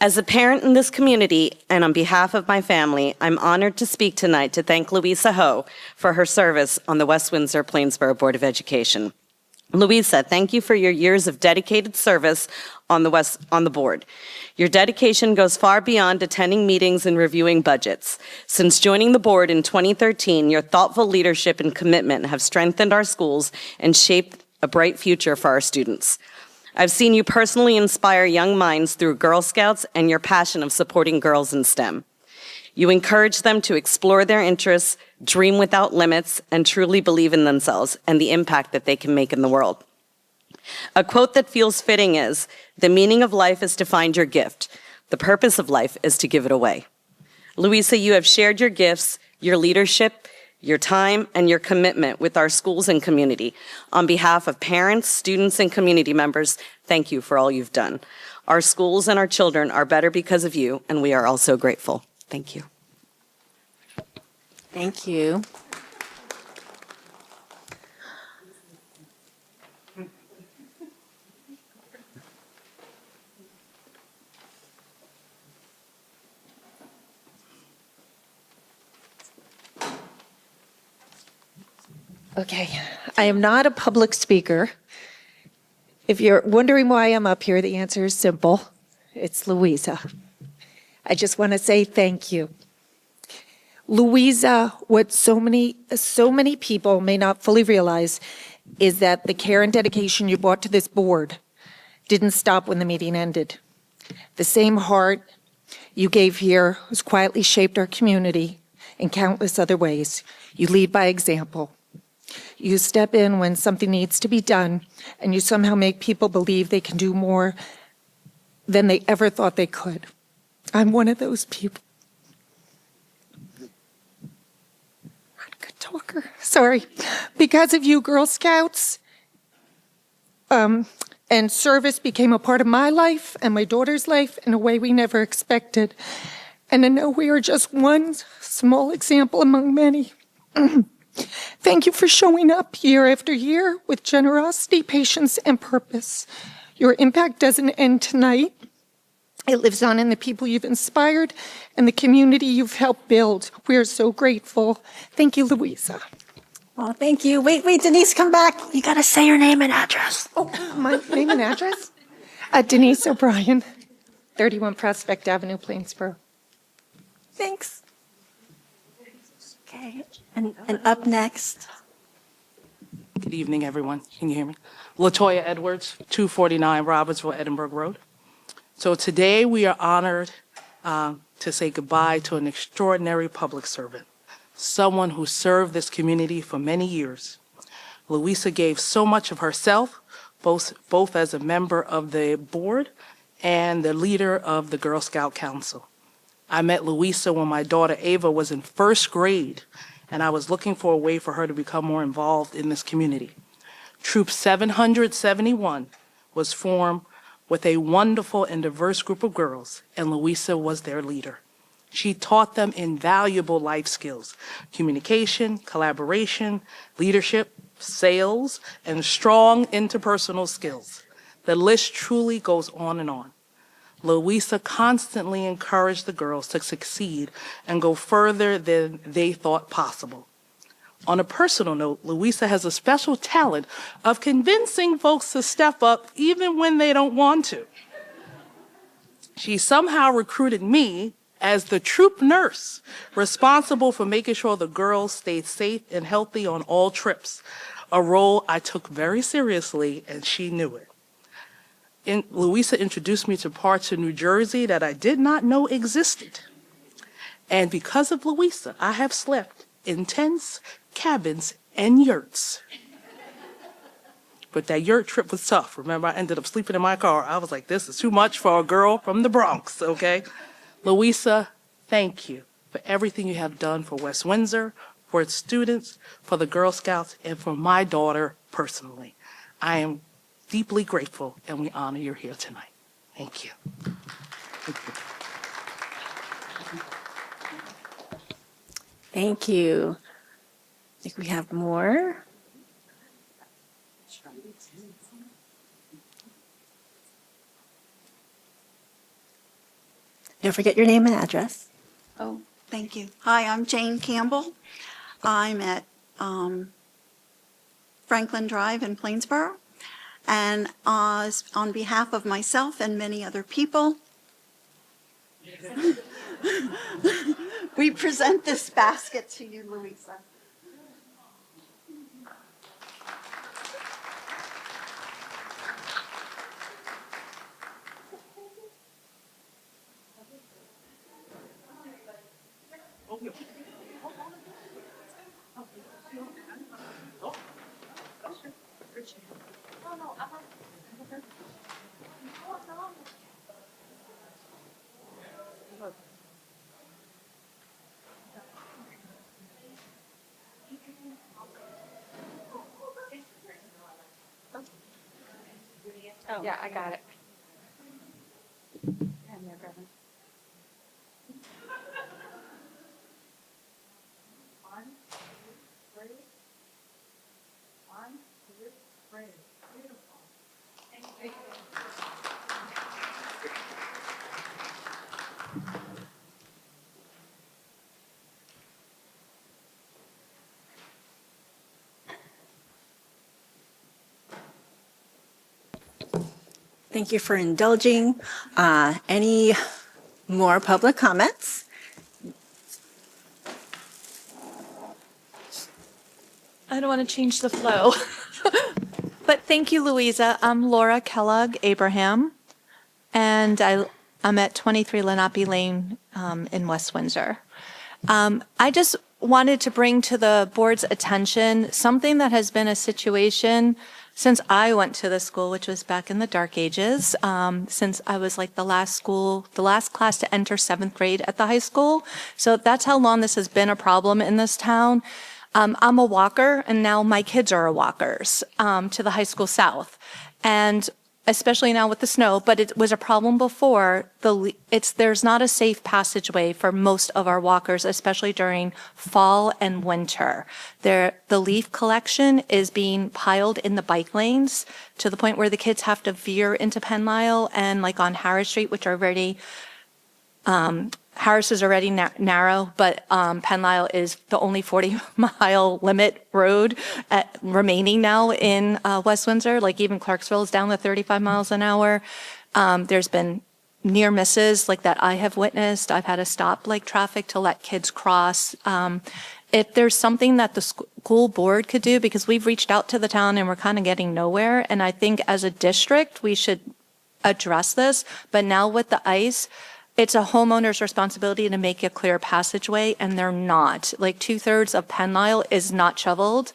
As a parent in this community and on behalf of my family, I'm honored to speak tonight to thank Louisa Ho for her service on the West Windsor-Plainsboro Board of Education. Louisa, thank you for your years of dedicated service on the board. Your dedication goes far beyond attending meetings and reviewing budgets. Since joining the board in 2013, your thoughtful leadership and commitment have strengthened our schools and shaped a bright future for our students. I've seen you personally inspire young minds through Girl Scouts and your passion of supporting girls in STEM. You encourage them to explore their interests, dream without limits, and truly believe in themselves and the impact that they can make in the world. A quote that feels fitting is, "The meaning of life is to find your gift. The purpose of life is to give it away." Louisa, you have shared your gifts, your leadership, your time, and your commitment with our schools and community. On behalf of parents, students, and community members, thank you for all you've done. Our schools and our children are better because of you, and we are all so grateful. Thank you. Thank you. Okay, I am not a public speaker. If you're wondering why I'm up here, the answer is simple. It's Louisa. I just want to say thank you. Louisa, what so many people may not fully realize is that the care and dedication you brought to this board didn't stop when the meeting ended. The same heart you gave here has quietly shaped our community in countless other ways. You lead by example. You step in when something needs to be done, and you somehow make people believe they can do more than they ever thought they could. I'm one of those people. I'm not a good talker. Sorry. Because of you, Girl Scouts and service became a part of my life and my daughter's life in a way we never expected. And I know we are just one small example among many. Thank you for showing up year after year with generosity, patience, and purpose. Your impact doesn't end tonight. It lives on in the people you've inspired and the community you've helped build. We are so grateful. Thank you, Louisa. Oh, thank you. Wait, Denise, come back. You got to say your name and address. Oh, my name and address? Denise O'Brien, 31 Prospect Avenue, Plainsboro. Thanks. Okay, and up next. Good evening, everyone. Can you hear me? LaToya Edwards, 249 Robertsville, Edinburgh Road. So today we are honored to say goodbye to an extraordinary public servant, someone who served this community for many years. Louisa gave so much of herself, both as a member of the board and the leader of the Girl Scout Council. I met Louisa when my daughter Ava was in first grade, and I was looking for a way for her to become more involved in this community. Troop 771 was formed with a wonderful and diverse group of girls, and Louisa was their leader. She taught them invaluable life skills: communication, collaboration, leadership, sales, and strong interpersonal skills. The list truly goes on and on. Louisa constantly encouraged the girls to succeed and go further than they thought possible. On a personal note, Louisa has a special talent of convincing folks to step up even when they don't want to. She somehow recruited me as the troop nurse, responsible for making sure the girls stayed safe and healthy on all trips, a role I took very seriously, and she knew it. Louisa introduced me to parts of New Jersey that I did not know existed. And because of Louisa, I have slept in tents, cabins, and yurts. But that yurt trip was tough. Remember, I ended up sleeping in my car. I was like, this is too much for a girl from the Bronx, okay? Louisa, thank you for everything you have done for West Windsor, for its students, for the Girl Scouts, and for my daughter personally. I am deeply grateful, and we honor you here tonight. Thank you. Thank you. I think we have more. Don't forget your name and address. Oh, thank you. Hi, I'm Jane Campbell. I'm at Franklin Drive in Plainsboro. And on behalf of myself and many other people, we present this basket to you, Louisa. Yeah, I got it. Thank you for indulging. Any more public comments? I don't want to change the flow. But thank you, Louisa. I'm Laura Kellogg Abraham, and I'm at 23 Lenape Lane in West Windsor. I just wanted to bring to the board's attention something that has been a situation since I went to the school, which was back in the dark ages, since I was like the last class to enter 7th grade at the high school. So that's how long this has been a problem in this town. I'm a walker, and now my kids are walkers to the high school south. And especially now with the snow, but it was a problem before. There's not a safe passageway for most of our walkers, especially during fall and winter. The leaf collection is being piled in the bike lanes to the point where the kids have to veer into Penn Mile and like on Harris Street, which are already Harris is already narrow, but Penn Mile is the only 40-mile limit road remaining now in West Windsor. Like even Clarksville is down to 35 miles an hour. There's been near misses like that I have witnessed. I've had to stop like traffic to let kids cross. If there's something that the school board could do, because we've reached out to the town and we're kind of getting nowhere, and I think as a district we should address this. But now with the ice, it's a homeowner's responsibility to make a clear passageway, and they're not. Like 2/3 of Penn Mile is not shoveled.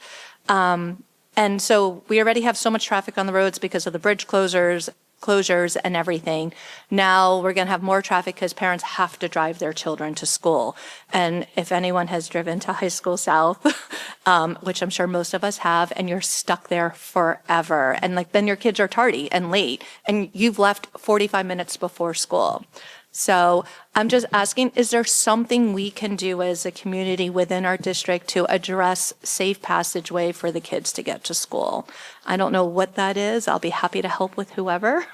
And so we already have so much traffic on the roads because of the bridge closures and everything. Now we're going to have more traffic because parents have to drive their children to school. And if anyone has driven to High School South, which I'm sure most of us have, and you're stuck there forever, and like then your kids are tardy and late, and you've left 45 minutes before school. So I'm just asking, is there something we can do as a community within our district to address safe passageway for the kids to get to school? I don't know what that is. I'll be happy to help with whoever.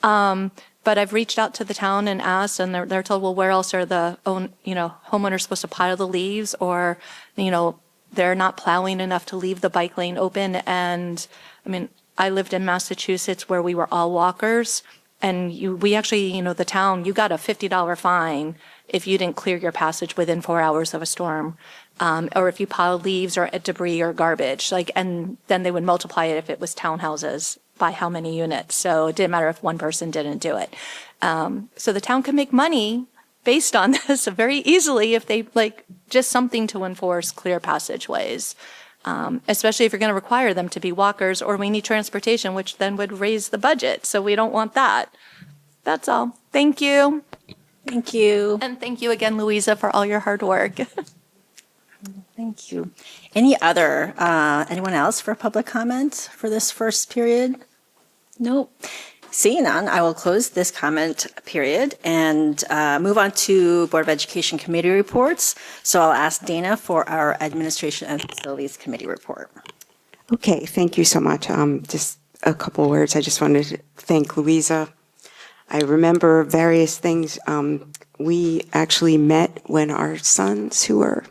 But I've reached out to the town and asked, and they're told, well, where else are the homeowners supposed to pile the leaves, or, they're not plowing enough to leave the bike lane open. And I mean, I lived in Massachusetts where we were all walkers. And we actually, the town, you got a $50 fine if you didn't clear your passage within 4 hours of a storm, or if you piled leaves or debris or garbage. And then they would multiply it if it was townhouses by how many units. So it didn't matter if one person didn't do it. So the town can make money based on this very easily if they just something to enforce clear passageways. Especially if you're going to require them to be walkers, or we need transportation, which then would raise the budget. So we don't want that. That's all. Thank you. Thank you. And thank you again, Louisa, for all your hard work. Thank you. Anyone else for public comment for this first period? Nope. Seeing none, I will close this comment period and move on to Board of Education committee reports. So I'll ask Dana for our Administration and Facilities Committee report. Okay, thank you so much. Just a couple words. I just wanted to thank Louisa. I remember various things. We actually met when our sons, who were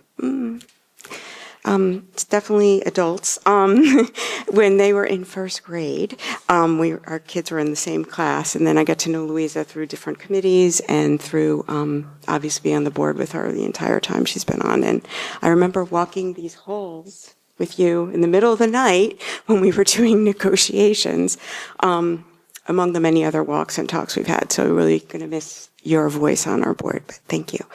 it's definitely adults, when they were in first grade. Our kids were in the same class, and then I got to know Louisa through different committees and through obviously on the board with her the entire time she's been on. And I remember walking these halls with you in the middle of the night when we were doing negotiations, among the many other walks and talks we've had. So we're really going to miss your voice on our board, but thank you.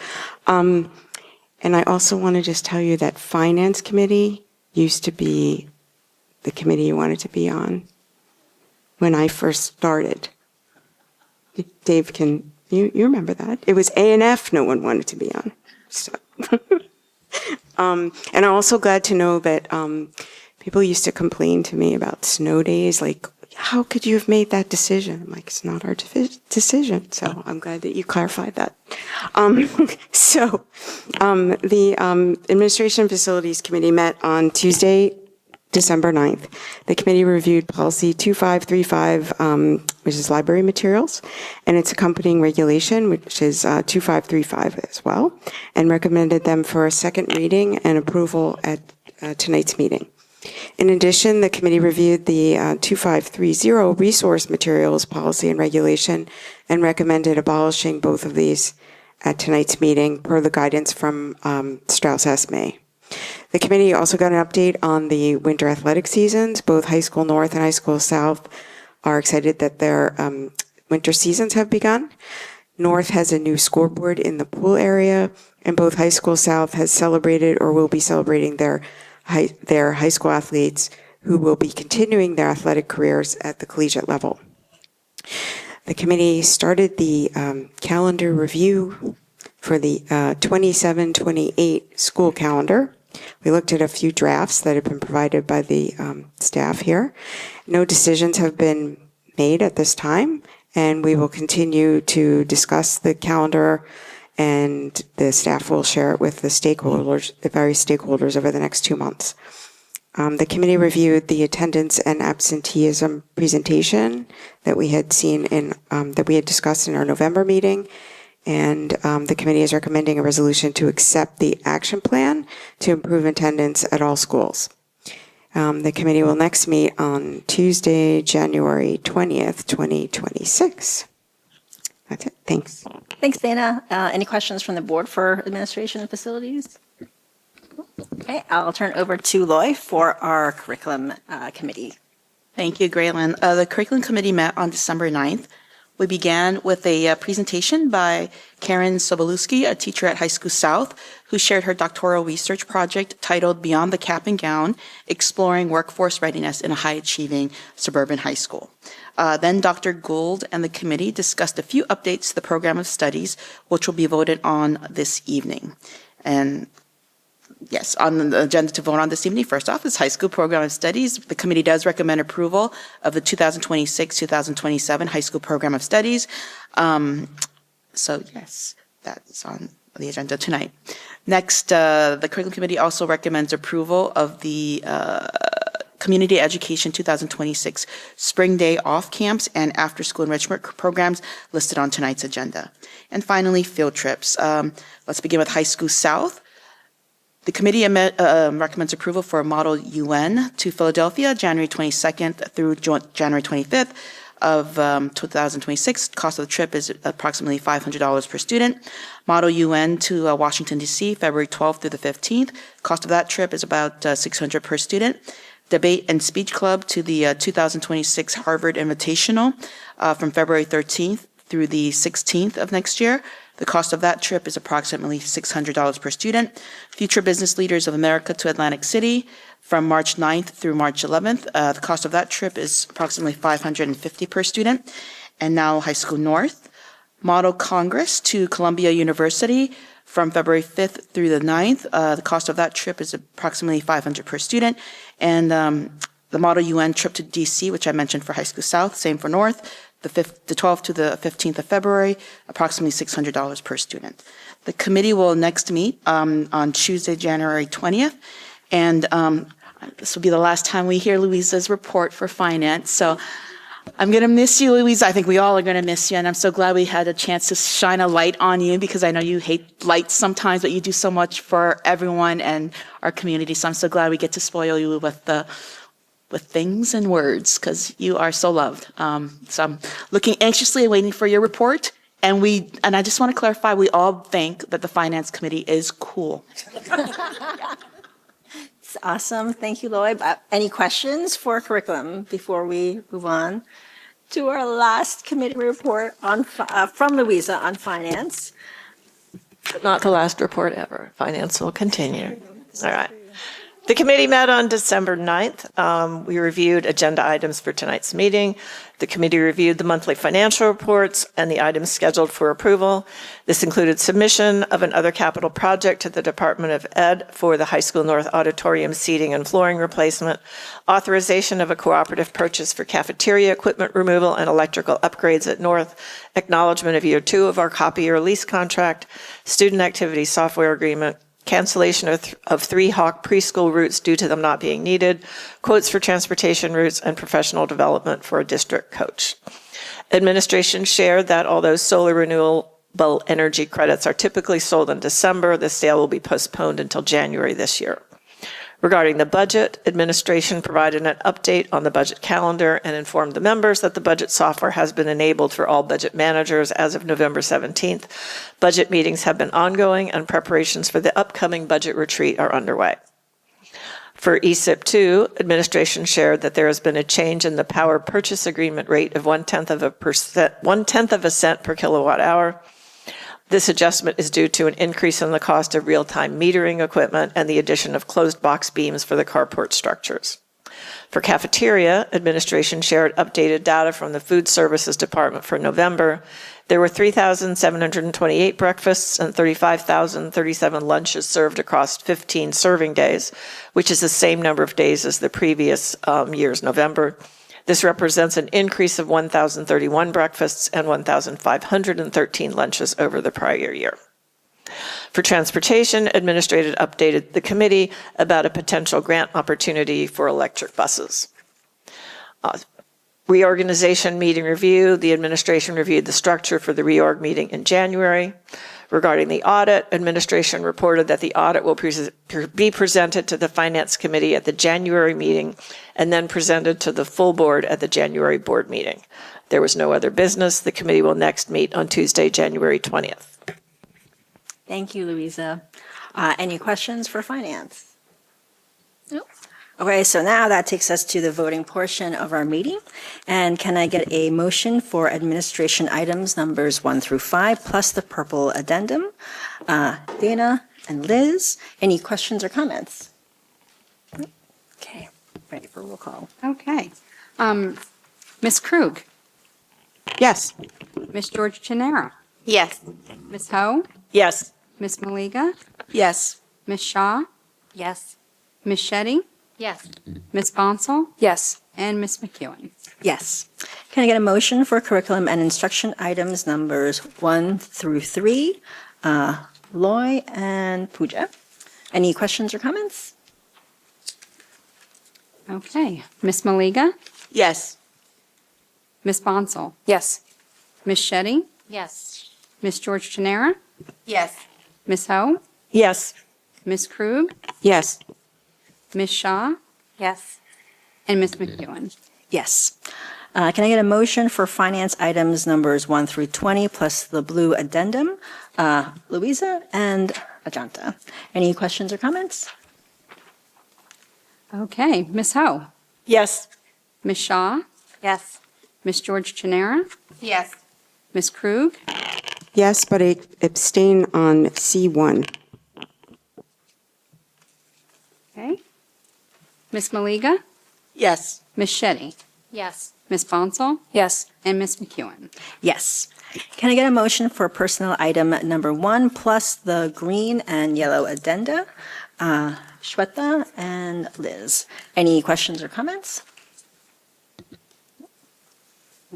And I also want to just tell you that Finance Committee used to be the committee you wanted to be on when I first started. Dave, you remember that? It was A&F no one wanted to be on. So. And I'm also glad to know that people used to complain to me about snow days, like how could you have made that decision? I'm like, it's not our decision. So I'm glad that you clarified that. The Administration Facilities Committee met on Tuesday, December 9th. The committee reviewed policy 2535, which is library materials, and its accompanying regulation, which is 2535 as well, and recommended them for a second reading and approval at tonight's meeting. In addition, the committee reviewed the 2530 resource materials policy and regulation and recommended abolishing both of these at tonight's meeting per the guidance from Strauss Esme. The committee also got an update on the winter athletic seasons. Both High School North and High School South are excited that their winter seasons have begun. North has a new scoreboard in the pool area, and both High School South has celebrated or will be celebrating their high school athletes who will be continuing their athletic careers at the collegiate level. The committee started the calendar review for the 27-28 school calendar. We looked at a few drafts that have been provided by the staff here. No decisions have been made at this time, and we will continue to discuss the calendar, and the staff will share it with the stakeholders, the various stakeholders over the next 2 months. The committee reviewed the attendance and absenteeism presentation that we had seen that we had discussed in our November meeting, and the committee is recommending a resolution to accept the action plan to improve attendance at all schools. The committee will next meet on Tuesday, January 20th, 2026. That's it. Thanks. Thanks, Dana. Any questions from the board for administration and facilities? Okay, I'll turn it over to Loy for our curriculum committee. Thank you, Graylin. The curriculum committee met on December 9th. We began with a presentation by Karen Sobolewski, a teacher at High School South, who shared her doctoral research project titled Beyond the Cap and Gown, Exploring Workforce Readiness in a High-Achieving Suburban High School. Then Dr. Gould and the committee discussed a few updates to the program of studies, which will be voted on this evening. And yes, on the agenda to vote on this evening, first off, is High School Program of Studies. The committee does recommend approval of the 2026-2027 High School Program of Studies. So yes, that's on the agenda tonight. Next, the Curriculum Committee also recommends approval of the Community Education 2026 Spring Day Off Camps and After School Enrichment Programs listed on tonight's agenda. And finally, field trips. Let's begin with High School South. The committee recommends approval for Model UN to Philadelphia, January 22nd through January 25th of 2026. Cost of the trip is approximately $500 per student. Model UN to Washington, D.C., February 12th through the 15th. Cost of that trip is about $600 per student. Debate and Speech Club to the 2026 Harvard Invitational from February 13th through the 16th of next year. The cost of that trip is approximately $600 per student. Future Business Leaders of America to Atlantic City from March 9th through March 11th. The cost of that trip is approximately $550 per student. And now High School North. Model Congress to Columbia University from February 5th through the 9th. The cost of that trip is approximately $500 per student. And the Model UN trip to DC, which I mentioned for High School South, same for North. The 12th to the 15th of February, approximately $600 per student. The committee will next meet on Tuesday, January 20th, and this will be the last time we hear Louisa's report for finance. So I'm going to miss you, Louisa. I think we all are going to miss you, and I'm so glad we had a chance to shine a light on you, because I know you hate lights sometimes, but you do so much for everyone and our community. So I'm so glad we get to spoil you with things and words, because you are so loved. So I'm looking anxiously and waiting for your report. And I just want to clarify, we all think that the Finance Committee is cool. It's awesome. Thank you, Lloyd. Any questions for curriculum before we move on to our last committee report on from Louisa on finance? But not the last report ever. Finance will continue. All right. The committee met on December 9th. We reviewed agenda items for tonight's meeting. The committee reviewed the monthly financial reports and the items scheduled for approval. This included submission of an other capital project to the Department of Ed for the High School North auditorium seating and flooring replacement, authorization of a cooperative purchase for cafeteria equipment removal and electrical upgrades at North, acknowledgement of year 2 of our copier lease contract, student activity software agreement, cancellation of 3 Hawk preschool routes due to them not being needed, quotes for transportation routes, and professional development for a district coach. Administration shared that although solar renewable energy credits are typically sold in December, the sale will be postponed until January this year. Regarding the budget, administration provided an update on the budget calendar and informed the members that the budget software has been enabled for all budget managers as of November 17th. Budget meetings have been ongoing and preparations for the upcoming budget retreat are underway. For ESIP 2, administration shared that there has been a change in the power purchase agreement rate of 1/10 of a cent per kilowatt hour. This adjustment is due to an increase in the cost of real-time metering equipment and the addition of closed box beams for the carport structures. For cafeteria, administration shared updated data from the Food Services Department for November. There were 3,728 breakfasts and 35,037 lunches served across 15 serving days, which is the same number of days as the previous year's November. This represents an increase of 1,031 breakfasts and 1,513 lunches over the prior year. For transportation, administration updated the committee about a potential grant opportunity for electric buses. Reorganization meeting review, the administration reviewed the structure for the reorg meeting in January. Regarding the audit, administration reported that the audit will be presented to the Finance Committee at the January meeting and then presented to the full board at the January board meeting. There was no other business. The committee will next meet on Tuesday, January 20th. Thank you, Louisa. Any questions for Finance? Nope. Okay, so now that takes us to the voting portion of our meeting. And can I get a motion for administration items numbers 1 through 5 plus the purple addendum? Dana and Liz, any questions or comments? Okay, ready for roll call. Okay. Ms. Krug? Yes. Ms. George Chenera? Yes. Ms. Ho? Yes. Ms. Maliga? Yes. Ms. Shaw? Yes. Ms. Shetty? Yes. Ms. Bonsall? Yes. And Ms. McEwen? Yes. Can I get a motion for curriculum and instruction items numbers 1 through 3? Loy and Pooja. Any questions or comments? Okay. Ms. Maliga? Yes. Ms. Bonsall? Yes. Ms. Shetty? Yes. Ms. George Chenera? Yes. Ms. Ho? Yes. Ms. Krug? Yes. Ms. Shaw? Yes. And Ms. McEwen? Yes. Can I get a motion for finance items numbers 1 through 20 plus the blue addendum? Louisa and Ajanta. Any questions or comments? Okay. Ms. Ho? Yes. Ms. Shaw? Yes. Ms. George Chenera? Yes. Ms. Krug? Yes, but I abstain on C1. Okay. Ms. Maliga? Yes. Ms. Shetty? Yes. Ms. Bonsall? Yes. And Ms. McEwen? Yes. Can I get a motion for personnel item number 1 plus the green and yellow addenda? Shweta and Liz. Any questions or comments?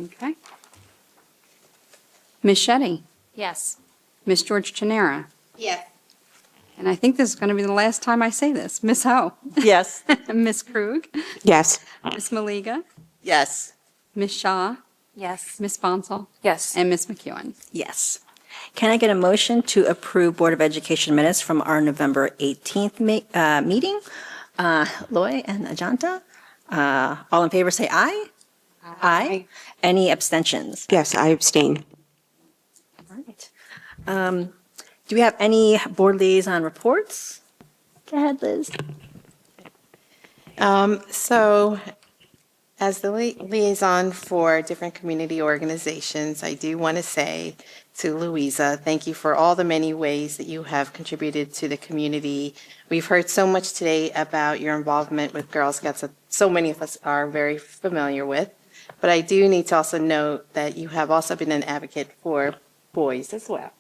Okay. Ms. Shetty? Yes. Ms. George Chenera? Yes. And I think this is going to be the last time I say this. Ms. Ho? Yes. Ms. Krug? Yes. Ms. Maliga? Yes. Ms. Shaw? Yes. Ms. Bonsall? Yes. And Ms. McEwen? Yes. Can I get a motion to approve Board of Education minutes from our November 18th meeting? Loy and Ajanta. All in favor say aye. Aye. Any abstentions? Yes, I abstain. All right. Do we have any board liaison reports? Go ahead, Liz. So As the liaison for different community organizations, I do want to say to Louisa, thank you for all the many ways that you have contributed to the community. We've heard so much today about your involvement with Girl Scouts that so many of us are very familiar with. But I do need to also note that you have also been an advocate for boys as well.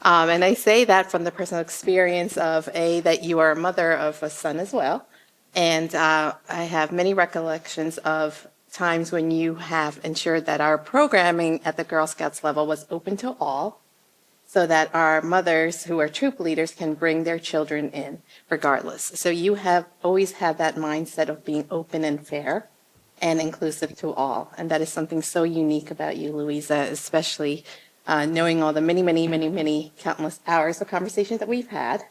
And I say that from the personal experience of that you are a mother of a son as well. And I have many recollections of times when you have ensured that our programming at the Girl Scouts level was open to all, so that our mothers who are troop leaders can bring their children in regardless. So you have always had that mindset of being open and fair and inclusive to all. And that is something so unique about you, Louisa, especially knowing all the many countless hours of conversations that we've had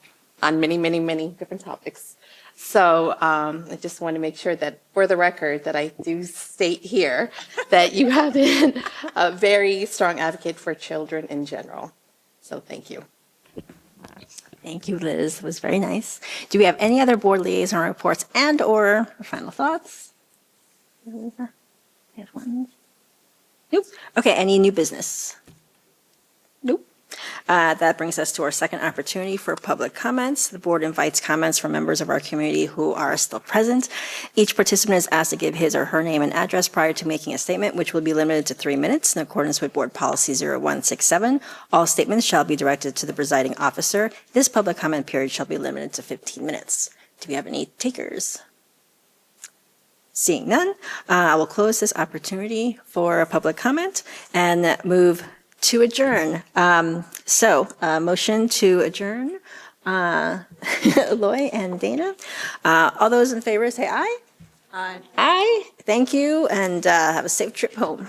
on many different topics. So I just want to make sure that for the record that I do state here that you have been a very strong advocate for children in general. So thank you. Thank you, Liz. It was very nice. Do we have any other board liaison reports and/or final thoughts? Nope. Okay, any new business? Nope. That brings us to our second opportunity for public comments. The board invites comments from members of our community who are still present. Each participant is asked to give his or her name and address prior to making a statement, which will be limited to 3 minutes in accordance with Board Policy 0167. All statements shall be directed to the presiding officer. This public comment period shall be limited to 15 minutes. Do we have any takers? Seeing none, I will close this opportunity for a public comment and move to adjourn. Motion to adjourn. Loy and Dana. All those in favor say aye. Aye. Aye. Thank you, and have a safe trip home.